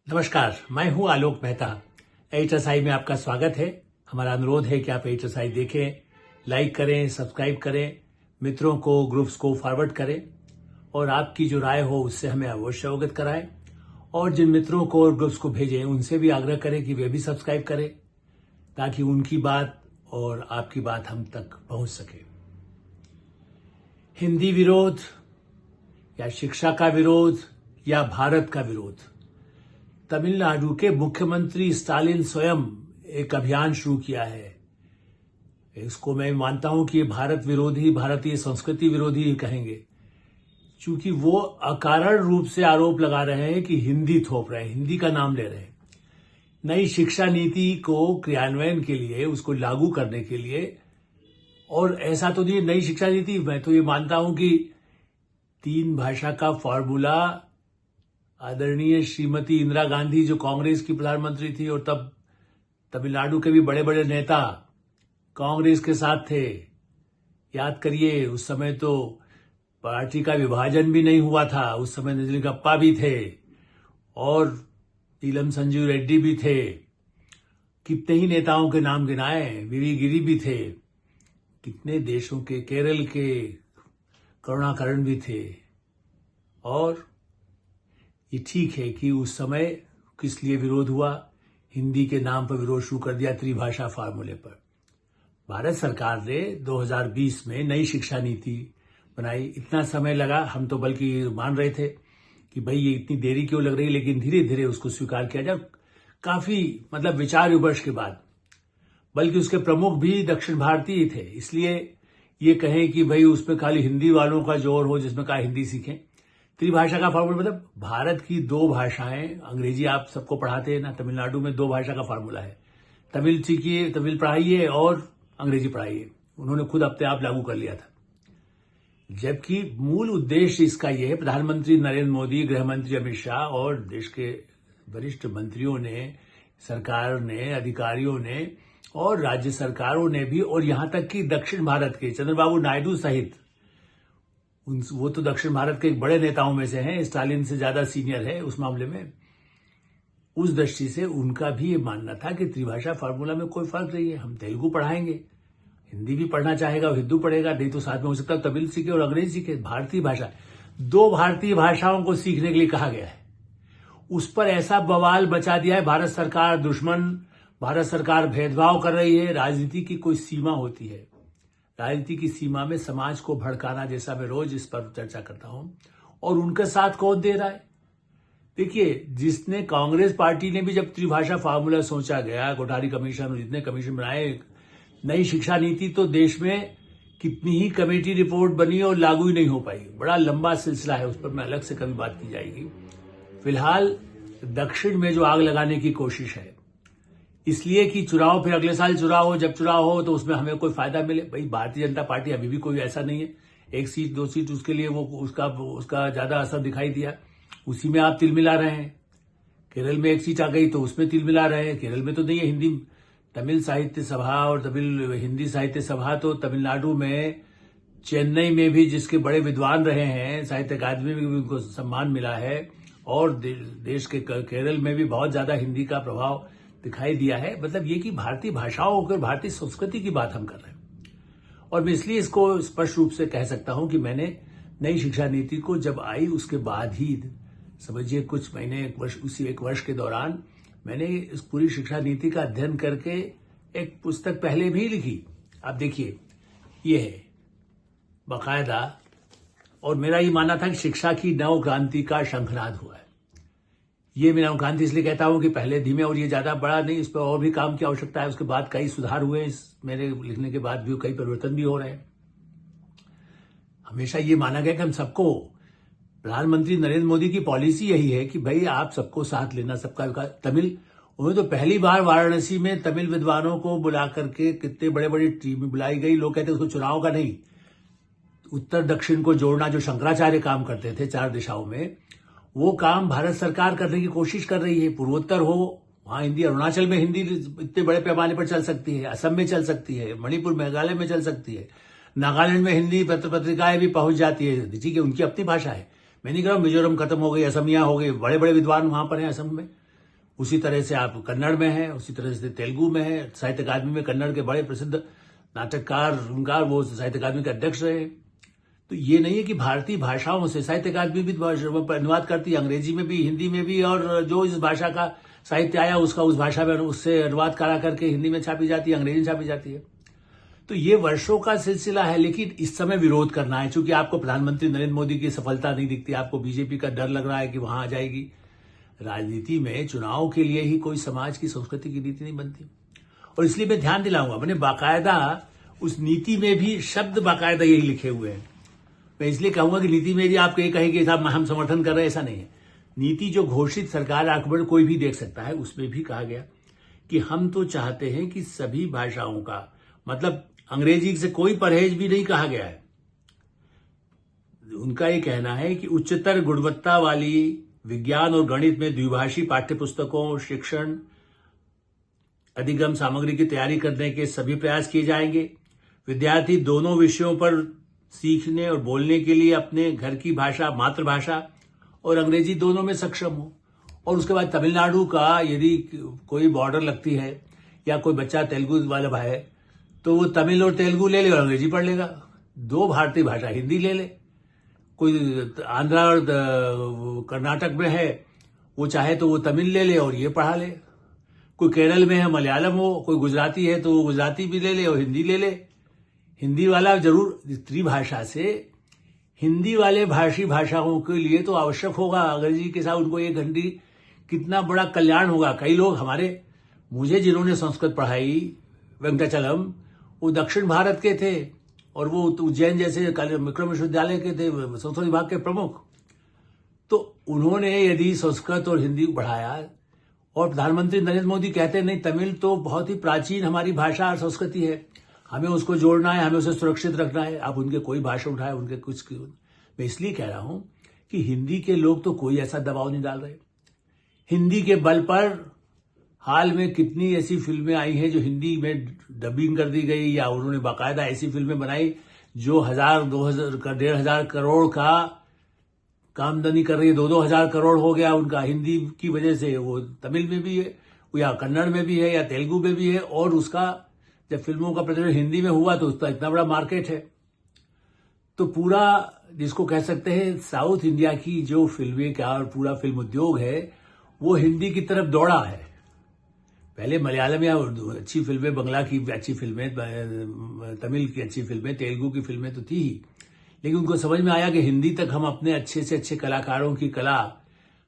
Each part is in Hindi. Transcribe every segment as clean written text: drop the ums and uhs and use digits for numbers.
नमस्कार, मैं हूं आलोक मेहता। एचएसआई में आपका स्वागत है। हमारा अनुरोध है कि आप एचएसआई देखें, लाइक करें, सब्सक्राइब करें, मित्रों को, ग्रुप्स को फॉरवर्ड करें और आपकी जो राय हो उससे हमें अवश्य अवगत कराएं। और जिन मित्रों को और ग्रुप्स को भेजें उनसे भी आग्रह करें कि वे भी सब्सक्राइब करें ताकि उनकी बात और आपकी बात हम तक पहुंच सके। हिंदी विरोध या शिक्षा का विरोध या भारत का विरोध, तमिलनाडु के मुख्यमंत्री स्टालिन स्वयं एक अभियान शुरू किया है। इसको मैं मानता हूं कि ये भारत विरोधी, भारतीय संस्कृति विरोधी ही कहेंगे, क्योंकि वो अकारण रूप से आरोप लगा रहे हैं कि हिंदी थोप रहे हैं, हिंदी का नाम ले रहे हैं। नई शिक्षा नीति को क्रियान्वयन के लिए, उसको लागू करने के लिए, और ऐसा तो नहीं नई शिक्षा नीति, मैं तो ये मानता हूं कि 3 भाषा का फॉर्मूला आदरणीय श्रीमती इंदिरा गांधी जो कांग्रेस की प्रधानमंत्री थी और तब तमिलनाडु के भी बड़े बड़े नेता कांग्रेस के साथ थे। याद करिए, उस समय तो पार्टी का विभाजन भी नहीं हुआ था। उस समय निजलिंगप्पा भी थे और नीलम संजीव रेड्डी भी थे। कितने ही नेताओं के नाम गिनाए, वीवी गिरी भी थे। कितने देशों के, केरल के करुणाकरण भी थे। और ये ठीक है कि उस समय किस लिए विरोध हुआ, हिंदी के नाम पर विरोध शुरू कर दिया त्रिभाषा फार्मूले पर। भारत सरकार ने 2020 में नई शिक्षा नीति बनाई। इतना समय लगा, हम तो बल्कि मान रहे थे कि भाई ये इतनी देरी क्यों लग रही है, लेकिन धीरे धीरे उसको स्वीकार किया जाए। काफी विचार विमर्श के बाद, बल्कि उसके प्रमुख भी दक्षिण भारतीय थे, इसलिए ये कहें कि भाई उसमें खाली हिंदी वालों का जोर हो जिसमें कहा हिंदी सीखें। त्रिभाषा का फार्मूला मतलब भारत की 2 भाषाएं, अंग्रेजी आप सबको पढ़ाते हैं ना, तमिलनाडु में 2 भाषा का फार्मूला है। तमिल सीखिए, तमिल पढ़ाइए और अंग्रेजी पढ़ाइए। उन्होंने खुद अपने आप लागू कर लिया था, जबकि मूल उद्देश्य इसका यह है। प्रधानमंत्री नरेंद्र मोदी, गृह मंत्री अमित शाह और देश के वरिष्ठ मंत्रियों ने, सरकार ने, अधिकारियों ने और राज्य सरकारों ने भी, और यहां तक कि दक्षिण भारत के चंद्रबाबू नायडू सहित, वो तो दक्षिण भारत के एक बड़े नेताओं में से हैं, स्टालिन से ज्यादा सीनियर है उस मामले में। उस दृष्टि से उनका भी ये मानना था कि त्रिभाषा फार्मूला में कोई फर्क नहीं है। हम तेलुगु पढ़ाएंगे, हिंदी भी पढ़ना चाहेगा और हिंदू पढ़ेगा, नहीं तो साथ में हो सकता है तमिल सीखे और अंग्रेजी सीखे। भारतीय भाषा, 2 भारतीय भाषाओं को सीखने के लिए कहा गया है। उस पर ऐसा बवाल बचा दिया है, भारत सरकार दुश्मन, भारत सरकार भेदभाव कर रही है। राजनीति की कोई सीमा होती है, राजनीति की सीमा में समाज को भड़काना, जैसा मैं रोज इस पर चर्चा करता हूं। और उनके साथ कौन दे रहा है? देखिए, जिसने, कांग्रेस पार्टी ने भी जब त्रिभाषा फार्मूला सोचा गया, कोठारी कमीशन और जितने कमीशन बनाए, नई शिक्षा नीति, तो देश में कितनी ही कमेटी रिपोर्ट बनी और लागू ही नहीं हो पाई। बड़ा लंबा सिलसिला है, उस पर मैं अलग से कभी बात की जाएगी। फिलहाल दक्षिण में जो आग लगाने की कोशिश है, इसलिए कि चुनाव, फिर अगले साल चुनाव हो, जब चुनाव हो तो उसमें हमें कोई फायदा मिले। भाई भारतीय जनता पार्टी अभी भी कोई ऐसा नहीं है, 1 सीट 2 सीट उसके लिए वो उसका ज्यादा असर दिखाई दिया, उसी में आप तिल मिला रहे हैं। केरल में 1 सीट आ गई तो उसमें तिल मिला रहे हैं। केरल में तो नहीं है। हिंदी, तमिल साहित्य सभा और तमिल हिंदी साहित्य सभा तो तमिलनाडु में, चेन्नई में भी जिसके बड़े विद्वान रहे हैं, साहित्य अकादमी में भी उनको सम्मान मिला है, और देश के केरल में भी बहुत ज्यादा हिंदी का प्रभाव दिखाई दिया है। मतलब ये कि भारतीय भाषाओं और भारतीय संस्कृति की बात हम कर रहे हैं। और मैं इसलिए इसको स्पष्ट रूप से कह सकता हूं कि मैंने नई शिक्षा नीति को जब आई उसके बाद ही, समझिए कुछ महीने, 1 वर्ष के दौरान मैंने इस पूरी शिक्षा नीति का अध्ययन करके एक पुस्तक पहले भी लिखी। आप देखिए, ये है बाकायदा। और मेरा ये मानना था कि शिक्षा की नव क्रांति का शंखनाद हुआ है। ये मैं नव क्रांति इसलिए कहता हूं कि पहले धीमे, और ये ज्यादा बड़ा नहीं, इस पर और भी काम की आवश्यकता है। उसके बाद कई सुधार हुए, इस मेरे लिखने के बाद भी कई परिवर्तन भी हो रहे हैं। हमेशा ये माना गया कि हम सबको, प्रधानमंत्री नरेंद्र मोदी की पॉलिसी यही है कि भाई आप सबको साथ लेना, सबका विकास। तमिल, उन्हें तो पहली बार वाराणसी में तमिल विद्वानों को बुला करके कितने बड़े बड़ी टीम बुलाई गई। लोग कहते उसको चुनाव का नहीं, उत्तर दक्षिण को जोड़ना, जो शंकराचार्य काम करते थे 4 दिशाओं में, वो काम भारत सरकार करने की कोशिश कर रही है। पूर्वोत्तर हो, वहां हिंदी, अरुणाचल में हिंदी इतने बड़े पैमाने पर चल सकती है, असम में चल सकती है, मणिपुर, मेघालय में चल सकती है, नागालैंड में हिंदी पत्रिकाएं भी पहुंच जाती है। ठीक है, उनकी अपनी भाषा है। मैं नहीं कह रहा मिजोरम खत्म हो गई, असमिया हो गई, बड़े बड़े विद्वान वहां पर हैं असम में, उसी तरह से आप कन्नड़ में हैं, उसी तरह से तेलुगु में है। साहित्य अकादमी में कन्नड़ के बड़े प्रसिद्ध नाटककार वो साहित्य अकादमी के अध्यक्ष रहे। तो ये नहीं है कि भारतीय भाषाओं से साहित्य अकादमी भी अनुवाद करती है, अंग्रेजी में भी, हिंदी में भी, और जो इस भाषा का साहित्य आया उसका उस भाषा में उससे अनुवाद करा करके हिंदी में छापी जाती है, अंग्रेजी में छापी जाती है। तो ये वर्षों का सिलसिला है, लेकिन इस समय विरोध करना है क्योंकि आपको प्रधानमंत्री नरेंद्र मोदी की सफलता नहीं दिखती, आपको बीजेपी का डर लग रहा है कि वहां आ जाएगी। राजनीति में चुनाव के लिए ही कोई समाज की संस्कृति की नीति नहीं बनती, और इसलिए मैं ध्यान दिलाऊंगा, मैंने बाकायदा उस नीति में भी शब्द बाकायदा यही लिखे हुए हैं। मैं इसलिए कहूंगा कि नीति में यदि आप ये कहें कि साहब हम समर्थन कर रहे हैं, ऐसा नहीं है। नीति जो घोषित सरकार आंकड़े कोई भी देख सकता है, उसमें भी कहा गया कि हम तो चाहते हैं कि सभी भाषाओं का, मतलब अंग्रेजी से कोई परहेज भी नहीं कहा गया है। उनका ये कहना है कि उच्चतर गुणवत्ता वाली विज्ञान और गणित में द्विभाषी पाठ्यपुस्तकों, शिक्षण, अधिगम सामग्री की तैयारी करने के सभी प्रयास किए जाएंगे। विद्यार्थी दोनों विषयों पर सीखने और बोलने के लिए अपने घर की भाषा, मातृभाषा और अंग्रेजी दोनों में सक्षम हो। और उसके बाद तमिलनाडु का यदि कोई बॉर्डर लगती है या कोई बच्चा तेलुगु वाला है तो वो तमिल और तेलुगु ले ले और अंग्रेजी पढ़ लेगा। दो भारतीय भाषा हिंदी ले ले। कोई आंध्रा और कर्नाटक में है, वो चाहे तो वो तमिल ले ले और ये पढ़ा ले। कोई केरल में है, मलयालम हो, कोई गुजराती है तो वो गुजराती भी ले ले और हिंदी ले ले। हिंदी वाला जरूर त्रिभाषा से हिंदी वाले भाषाओं के लिए तो आवश्यक होगा अंग्रेजी के साथ उनको एक घंटी, कितना बड़ा कल्याण होगा। कई लोग मुझे जिन्होंने संस्कृत पढ़ाई, वेंकटाचलम, वो दक्षिण भारत के थे और वो उज्जैन जैसे विक्रम विश्वविद्यालय के थे, संस्कृत विभाग के प्रमुख। तो उन्होंने यदि संस्कृत और हिंदी पढ़ाया, और प्रधानमंत्री नरेंद्र मोदी कहते नहीं तमिल तो बहुत ही प्राचीन हमारी भाषा और संस्कृति है, हमें उसको जोड़ना है, हमें उसे सुरक्षित रखना है। आप उनके कोई भाषा उठाए, उनके कुछ, मैं इसलिए कह रहा हूं कि हिंदी के लोग तो कोई ऐसा दबाव नहीं डाल रहे। हिंदी के बल पर हाल में कितनी ऐसी फिल्में आई हैं जो हिंदी में डबिंग कर दी गई, या उन्होंने बाकायदा ऐसी फिल्में बनाई जो 1000, 2000, 1500 करोड़ का आमदनी कर रही है। 2-2 करोड़ हो गया उनका हिंदी की वजह से। वो तमिल में भी है या कन्नड़ में भी है या तेलुगु में भी है, और उसका जब फिल्मों का प्रदर्शन हिंदी में हुआ तो उसका इतना बड़ा मार्केट है। तो पूरा जिसको कह सकते हैं साउथ इंडिया की जो फिल्में का और पूरा फिल्म उद्योग है वो हिंदी की तरफ दौड़ा है। पहले मलयालम या अच्छी फिल्में, बंगला की अच्छी फिल्में, तमिल की अच्छी फिल्में, तेलुगु की फिल्में तो थी ही, लेकिन उनको समझ में आया कि हिंदी तक हम अपने अच्छे से अच्छे कलाकारों की कला,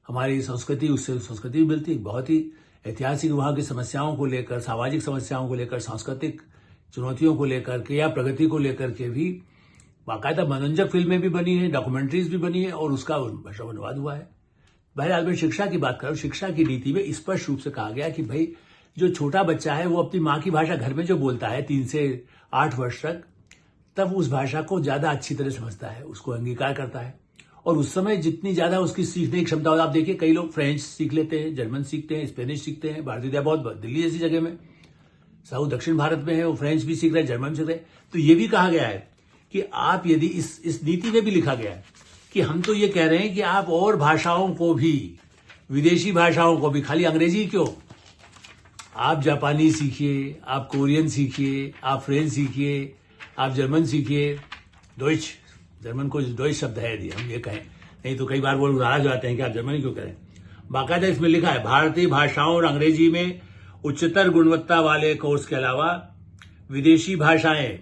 हमारी संस्कृति, उससे संस्कृति भी मिलती। बहुत ही ऐतिहासिक वहां की समस्याओं को लेकर, सामाजिक समस्याओं को लेकर, सांस्कृतिक चुनौतियों को लेकर के या प्रगति को लेकर के भी बाकायदा मनोरंजक फिल्में भी बनी है, डॉक्यूमेंट्रीज भी बनी है, और उसका भाषा में अनुवाद हुआ है। बहरहाल मैं शिक्षा की बात करूं, शिक्षा की नीति में स्पष्ट रूप से कहा गया कि भाई जो छोटा बच्चा है वो अपनी माँ की भाषा घर में जो बोलता है 3 से 8 वर्ष तक, तब उस भाषा को ज्यादा अच्छी तरह समझता है, उसको अंगीकार करता है, और उस समय जितनी ज्यादा उसकी सीखने की क्षमता होती है। आप देखिए कई लोग फ्रेंच सीख लेते हैं, जर्मन सीखते हैं, स्पेनिश सीखते हैं। भारतीय बहुत दिल्ली जैसी जगह में, साउथ दक्षिण भारत में है, वो फ्रेंच भी सीख रहे हैं, जर्मन सीख रहे हैं। तो ये भी कहा गया है कि आप यदि इस नीति में भी लिखा गया है कि हम तो ये कह रहे हैं कि आप और भाषाओं को भी, विदेशी भाषाओं को भी, खाली अंग्रेजी क्यों, आप जापानी सीखिए, आप कोरियन सीखिए, आप फ्रेंच सीखिए, आप जर्मन सीखिए। डॉइच, जर्मन को डॉइच शब्द है यदि हम ये कहें, नहीं तो कई बार वो नाराज हो जाते हैं कि आप जर्मनी क्यों करें। बाकायदा इसमें लिखा है भारतीय भाषाओं और अंग्रेजी में उच्चतर गुणवत्ता वाले कोर्स के अलावा विदेशी भाषाएं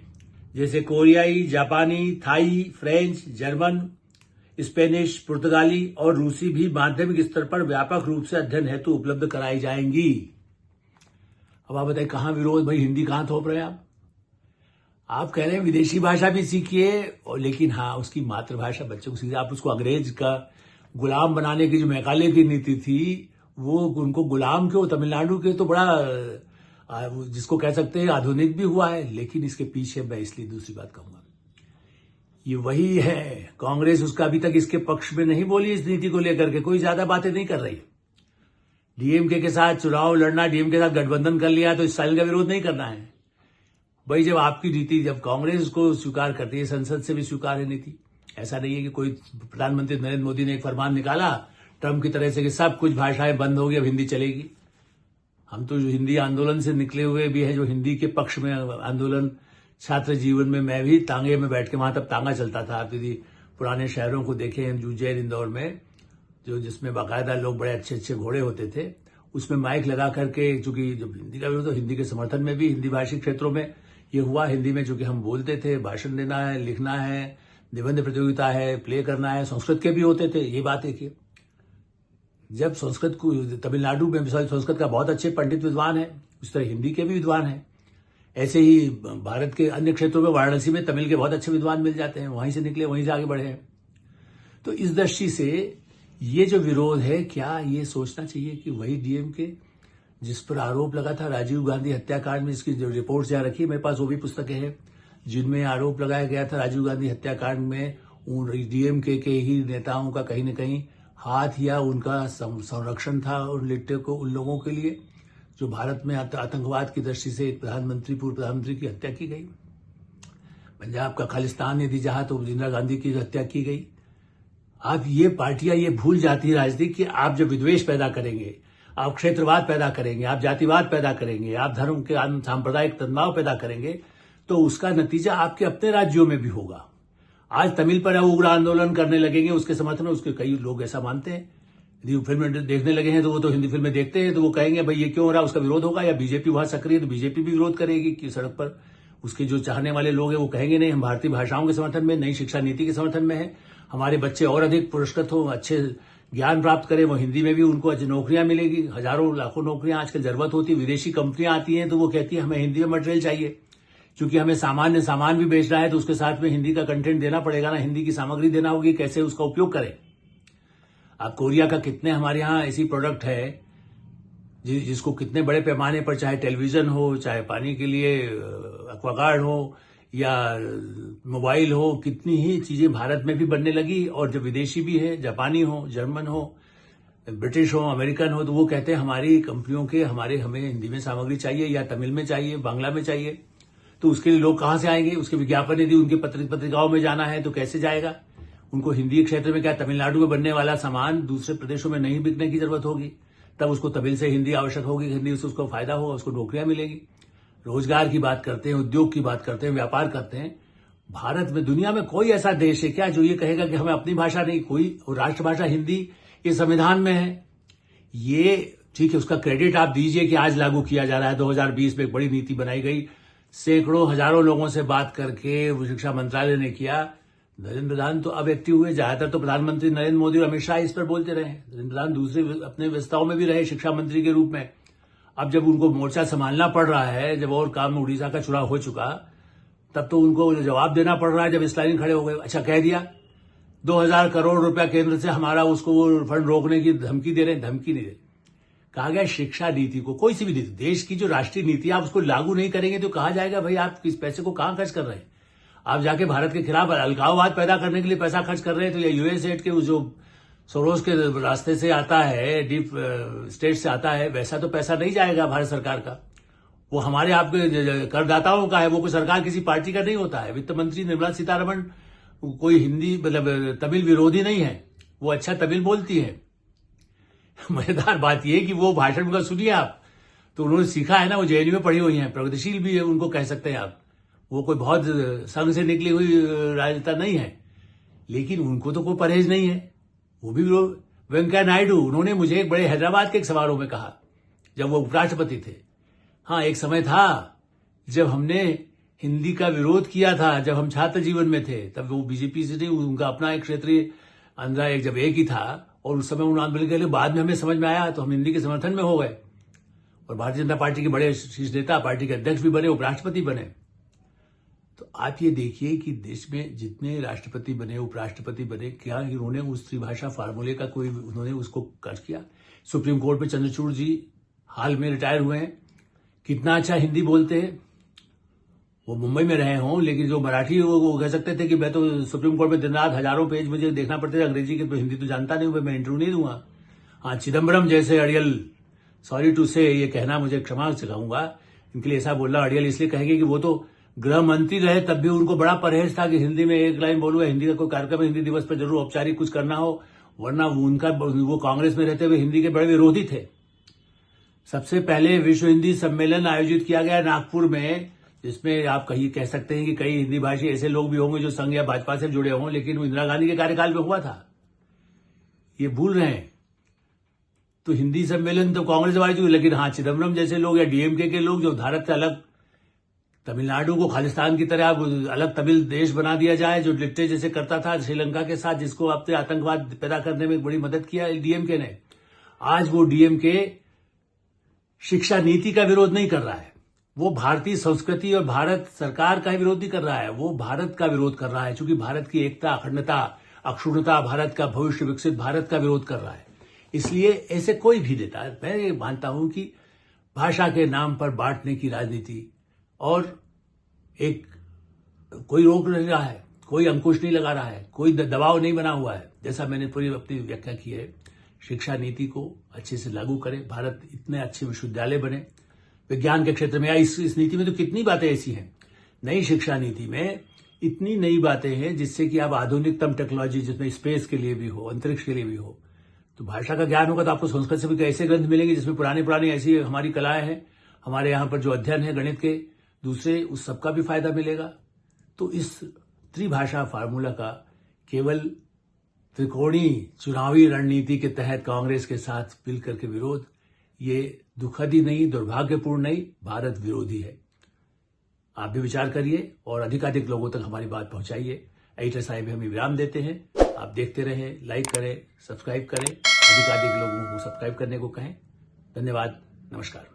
जैसे कोरियाई, जापानी, थाई, फ्रेंच, जर्मन, स्पेनिश, पुर्तगाली और रूसी भी माध्यमिक स्तर पर व्यापक रूप से अध्ययन हेतु उपलब्ध कराई जाएंगी। अब आप बताइए कहां विरोध, भाई हिंदी कहां थोप रहे हैं आप कह रहे हैं विदेशी भाषा भी सीखिए, और लेकिन हाँ उसकी मातृभाषा बच्चों को सीखिए। आप उसको अंग्रेज का गुलाम बनाने की जो मैकाले की नीति थी, वो उनको गुलाम क्यों, तमिलनाडु के तो बड़ा जिसको कह सकते हैं आधुनिक भी हुआ है, लेकिन इसके पीछे मैं इसलिए दूसरी बात कहूंगा, ये वही है कांग्रेस, उसका अभी तक इसके पक्ष में नहीं बोली, इस नीति को लेकर के कोई ज्यादा बातें नहीं कर रही। डीएमके के साथ चुनाव लड़ना, डीएमके के साथ गठबंधन कर लिया तो स्टालिन का विरोध नहीं करना है। भाई जब आपकी नीति, जब कांग्रेस उसको स्वीकार करती है, संसद से भी स्वीकार है नीति, ऐसा नहीं है कि कोई प्रधानमंत्री नरेंद्र मोदी ने एक फरमान निकाला, ट्रम्प की तरह से कि सब कुछ भाषाएं बंद होगी, अब हिंदी चलेगी। हम तो जो हिंदी आंदोलन से निकले हुए भी है, जो हिंदी के पक्ष में आंदोलन छात्र जीवन में, मैं भी तांगे में बैठ के, वहां तब तांगा चलता था, आप यदि पुराने शहरों को देखें उज्जैन इंदौर में, जो जिसमें बाकायदा लोग बड़े अच्छे अच्छे घोड़े होते थे, उसमें माइक लगा करके, चूंकि जब हिंदी का विरोध, तो हिंदी के समर्थन में भी हिंदी भाषी क्षेत्रों में ये हुआ। हिंदी में चूंकि हम बोलते थे, भाषण देना है, लिखना है, निबंध प्रतियोगिता है, प्ले करना है, संस्कृत के भी होते थे। ये बात है कि जब संस्कृत को तमिलनाडु में संस्कृत का बहुत अच्छे पंडित विद्वान है, उस तरह हिंदी के भी विद्वान हैं। ऐसे ही भारत के अन्य क्षेत्रों में, वाराणसी में तमिल के बहुत अच्छे विद्वान मिल जाते हैं, वहीं से निकले, वहीं से आगे बढ़े हैं। तो इस दृष्टि से ये जो विरोध है, क्या ये सोचना चाहिए कि वही डीएमके जिस पर आरोप लगा था राजीव गांधी हत्याकांड में, इसकी जो रिपोर्ट जहाँ रखी है मेरे पास, वो भी पुस्तकें हैं जिनमें आरोप लगाया गया था राजीव गांधी हत्याकांड में उन डीएमके के ही नेताओं का कहीं न कहीं हाथ या उनका संरक्षण था उन लिट्टे को, उन लोगों के लिए जो भारत में आतंकवाद की दृष्टि से एक प्रधानमंत्री, पूर्व प्रधानमंत्री की हत्या की गई। पंजाब का खालिस्तान यदि जहां, तो इंदिरा गांधी की हत्या की गई। आप ये पार्टियां ये भूल जाती है राजनीति कि आप जब विद्वेष पैदा करेंगे, आप क्षेत्रवाद पैदा करेंगे, आप जातिवाद पैदा करेंगे, आप धर्म के सांप्रदायिक तनाव पैदा करेंगे, तो उसका नतीजा आपके अपने राज्यों में भी होगा। आज तमिल पर उग्र आंदोलन करने लगेंगे उसके समर्थन में, उसके कई लोग ऐसा मानते हैं। यदि फिल्में देखने लगे हैं तो वो तो हिंदी फिल्में देखते हैं, तो वो कहेंगे भाई ये क्यों हो रहा है, उसका विरोध होगा। या बीजेपी वहां सक्रिय, तो बीजेपी भी विरोध करेगी कि सड़क पर उसके जो चाहने वाले लोग हैं वो कहेंगे नहीं, हम भारतीय भाषाओं के समर्थन में, नई शिक्षा नीति के समर्थन में है, हमारे बच्चे और अधिक पुरस्कृत हो, अच्छे ज्ञान प्राप्त करें, वो हिंदी में भी उनको अच्छी नौकरियां मिलेगी, हजारों लाखों नौकरियां आजकल जरूरत होती है। विदेशी कंपनियां आती हैं तो वो कहती है हमें हिंदी में मटेरियल चाहिए, क्योंकि हमें सामान्य सामान भी बेचना है तो उसके साथ में हिंदी का कंटेंट देना पड़ेगा ना, हिंदी की सामग्री देना होगी, कैसे उसका उपयोग करें। आप कोरिया का कितने हमारे यहाँ ऐसी प्रोडक्ट है जिसको कितने बड़े पैमाने पर, चाहे टेलीविजन हो, चाहे पानी के लिए एक्वागार्ड हो या मोबाइल हो, कितनी ही चीजें भारत में भी बनने लगी। और जो विदेशी भी है, जापानी हो, जर्मन हो, ब्रिटिश हो, अमेरिकन हो, तो वो कहते हैं हमारी कंपनियों के हमें हिंदी में सामग्री चाहिए या तमिल में चाहिए, बांग्ला में चाहिए। तो उसके लिए लोग कहां से आएंगे, उसके विज्ञापन यदि उनके पत्रिकाओं में जाना है तो कैसे जाएगा। उनको हिंदी क्षेत्र में क्या, तमिलनाडु में बनने वाला सामान दूसरे प्रदेशों में नहीं बिकने की जरूरत होगी, तब उसको तमिल से हिंदी आवश्यक होगी, हिंदी से उसको फायदा होगा, उसको नौकरियां मिलेगी। रोजगार की बात करते हैं, उद्योग की बात करते हैं, व्यापार करते हैं। भारत में, दुनिया में कोई ऐसा देश है क्या जो ये कहेगा कि हमें अपनी भाषा नहीं, कोई राष्ट्रभाषा हिंदी ये संविधान में है। ये ठीक है, उसका क्रेडिट आप दीजिए कि आज लागू किया जा रहा है। 2020 में एक बड़ी नीति बनाई गई, सैकड़ों हजारों लोगों से बात करके शिक्षा मंत्रालय ने किया। नरेंद्र प्रधान तो अब एक्टिव हुए, ज्यादातर तो प्रधानमंत्री नरेंद्र मोदी और अमित शाह इस पर बोलते रहे। नरेंद्र प्रधान दूसरे अपने व्यवस्थाओं में भी रहे शिक्षा मंत्री के रूप में। अब जब उनको मोर्चा संभालना पड़ रहा है, जब और काम उड़ीसा का चुनाव हो चुका, तब तो उनको जवाब देना पड़ रहा है। जब इस लाइन खड़े हो गए, अच्छा कह दिया 2000 करोड़ रुपया केंद्र से हमारा उसको वो फंड रोकने की धमकी दे रहे हैं, धमकी नहीं दे। कहा गया शिक्षा नीति को, कोई सी भी नीति, देश की जो राष्ट्रीय नीति आप उसको लागू नहीं करेंगे तो कहा जाएगा भाई आप किस पैसे को कहां खर्च कर रहे हैं। आप जाके भारत के खिलाफ अलगाववाद पैदा करने के लिए पैसा खर्च कर रहे हैं, तो ये यूएसएड के जो सोरोस के रास्ते से आता है, डीप स्टेट से आता है, वैसा तो पैसा नहीं जाएगा भारत सरकार का। वो हमारे आपके करदाताओं का है, वो कोई सरकार किसी पार्टी का नहीं होता है। वित्त मंत्री निर्मला सीतारमण कोई हिंदी मतलब तमिल विरोधी नहीं है, वो अच्छा तमिल बोलती है। मजेदार बात यह कि वो भाषण उनका सुनिए आप, तो उन्होंने सीखा है ना, वो जेएनयू में पढ़ी हुई हैं, प्रगतिशील भी है, उनको कह सकते हैं आप। वो कोई बहुत संघ से निकली हुई राजनेता नहीं है, लेकिन उनको तो कोई परहेज नहीं है। वो भी वेंकैया नायडू, उन्होंने मुझे एक बड़े हैदराबाद के एक समारोह में कहा जब वो उपराष्ट्रपति थे, हाँ एक समय था जब हमने हिंदी का विरोध किया था, जब हम छात्र जीवन में थे, तब वो बीजेपी से नहीं, उनका अपना एक क्षेत्रीय आंध्रा एक जब एक ही था, और उस समय उन्होंने आंदोलन के लिए बाद में हमें समझ में आया तो हम हिंदी के समर्थन में हो गए, और भारतीय जनता पार्टी के बड़े शीर्ष नेता, पार्टी के अध्यक्ष भी बने, उपराष्ट्रपति बने। तो आप ये देखिए कि देश में जितने राष्ट्रपति बने, उपराष्ट्रपति बने, क्या इन्होंने उस त्रिभाषा फार्मूले का कोई उन्होंने उसको कर किया। सुप्रीम कोर्ट में चंद्रचूड़ जी हाल में रिटायर हुए हैं, कितना अच्छा हिंदी बोलते हैं। वो मुंबई में रहे हों, लेकिन जो मराठी वो कह सकते थे कि मैं तो सुप्रीम कोर्ट में दिन रात हजारों पेज मुझे देखना पड़ते थे अंग्रेजी के, तो हिंदी तो जानता नहीं हूं, मैं इंटरव्यू नहीं दूंगा। हाँ, चिदम्बरम जैसे अड़ियल, सॉरी टू से ये कहना मुझे क्षमा चाहूंगा, इनके लिए ऐसा बोलना अड़ियल इसलिए कहेंगे कि वो तो गृह मंत्री रहे, तब भी उनको बड़ा परहेज था कि हिंदी में एक लाइन बोलूंगा, हिंदी का कोई कार्यक्रम हिंदी दिवस पर जरूर औपचारिक कुछ करना हो, वरना वो कांग्रेस में रहते हुए हिंदी के बड़े विरोधी थे। सबसे पहले विश्व हिंदी सम्मेलन आयोजित किया गया नागपुर में, जिसमें आप कह सकते हैं कि कई हिंदी भाषी ऐसे लोग भी होंगे जो संघ या भाजपा से जुड़े हों, लेकिन वो इंदिरा गांधी के कार्यकाल में हुआ था। ये भूल रहे हैं। तो हिंदी सम्मेलन तो कांग्रेस वाले जो, लेकिन हाँ, चिदम्बरम जैसे लोग या डीएमके के लोग जो भारत से अलग, तमिलनाडु को खालिस्तान की तरह अलग तमिल देश बना दिया जाए, जो डिक्टेट जैसे करता था श्रीलंका के साथ, जिसको अपने आतंकवाद पैदा करने में बड़ी मदद किया डीएमके ने। आज वो डीएमके शिक्षा नीति का विरोध नहीं कर रहा है, वो भारतीय संस्कृति और भारत सरकार का विरोध नहीं कर रहा है, वो भारत का विरोध कर रहा है, क्योंकि भारत की एकता, अखंडता, अक्षुण्णता, भारत का भविष्य, विकसित भारत का विरोध कर रहा है। इसलिए ऐसे कोई भी नेता, मैं ये मानता हूं कि भाषा के नाम पर बांटने की राजनीति और कोई रोक नहीं रहा है, कोई अंकुश नहीं लगा रहा है, कोई दबाव नहीं बना हुआ है। जैसा मैंने पूरी अपनी व्याख्या की है, शिक्षा नीति को अच्छे से लागू करें, भारत इतने अच्छे विश्वविद्यालय बने विज्ञान के क्षेत्र में। या इस नीति में तो कितनी बातें ऐसी हैं, नई शिक्षा नीति में इतनी नई बातें हैं जिससे कि आप आधुनिकतम टेक्नोलॉजी, जिसमें स्पेस के लिए भी हो, अंतरिक्ष के लिए भी हो, तो भाषा का ज्ञान होगा तो आपको संस्कृत से भी ऐसे ग्रंथ मिलेंगे जिसमें पुरानी ऐसी हमारी कलाएं हैं, हमारे यहाँ पर जो अध्ययन है गणित के दूसरे, उस सबका भी फायदा मिलेगा। तो इस त्रिभाषा फार्मूला का केवल त्रिकोणीय चुनावी रणनीति के तहत कांग्रेस के साथ मिलकर के विरोध, ये दुखद ही नहीं, दुर्भाग्यपूर्ण नहीं, भारत विरोधी है। आप भी विचार करिए और अधिकाधिक लोगों तक हमारी बात पहुंचाइए। एडिटर साहब हमें विराम देते हैं। आप देखते रहें, लाइक करें, सब्सक्राइब करें, अधिकाधिक लोगों को सब्सक्राइब करने को कहें। धन्यवाद, नमस्कार।